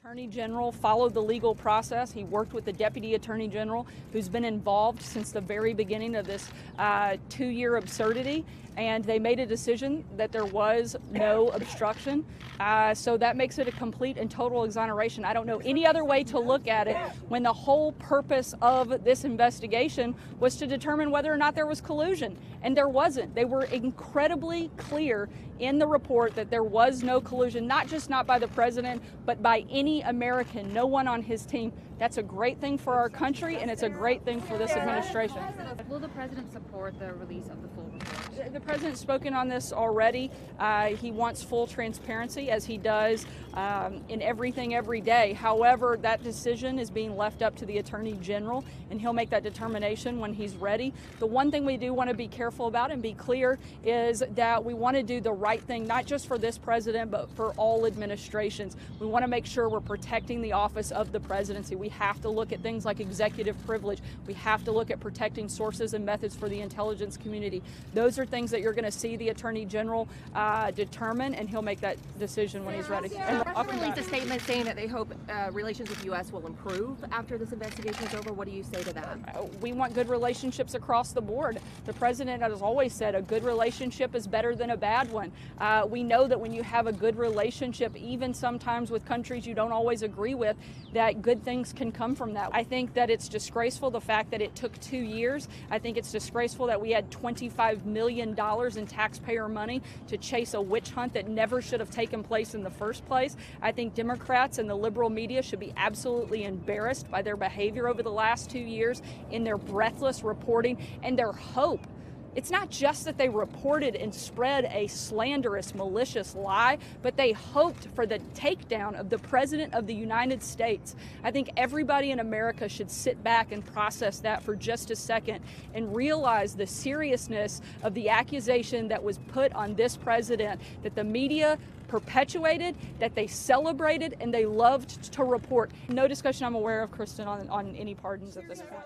Attorney General followed the legal process. He worked with the Deputy Attorney General, who's been involved since the very beginning of this two-year absurdity, and they made a decision that there was no obstruction. So that makes it a complete and total exoneration. I don't know any other way to look at it when the whole purpose of this investigation was to determine whether or not there was collusion, and there wasn't. They were incredibly clear in the report that there was no collusion, not by the president, but by any American, no one on his team. That's a great thing for our country, and it's a great thing for this administration. Will the president support the release of the full report? The president's spoken on this already. He wants full transparency, as he does in everything every day. However, that decision is being left up to the Attorney General, and he'll make that determination when he's ready. The one thing we do want to be careful about and be clear is that we want to do the right thing, not just for this president, but for all administrations. We want to make sure we're protecting the office of the presidency. We have to look at things like executive privilege. We have to look at protecting sources and methods for the intelligence community. Those are things that you're going to see the Attorney General determine, and he'll make that decision when he's ready. And released a statement saying that they hope relations with the U.S. will improve after this investigation is over. What do you say to that? We want good relationships across the board. The president has always said a good relationship is better than a bad one. We know that when you have a good relationship, even sometimes with countries you don't always agree with, that good things can come from that. I think that it's disgraceful, the fact that it took 2 years. I think it's disgraceful that we had $25 million in taxpayer money to chase a witch hunt that never should have taken place in the first place. I think Democrats and the liberal media should be absolutely embarrassed by their behavior over the last 2 years in their breathless reporting and their hope. It's not just that they reported and spread a slanderous, malicious lie, but they hoped for the takedown of the President of the United States. I think everybody in America should sit back and process that for just a second and realize the seriousness of the accusation that was put on this president, that the media perpetuated, that they celebrated, and they loved to report. No discussion I'm aware of, Kristen, on any pardons at this point.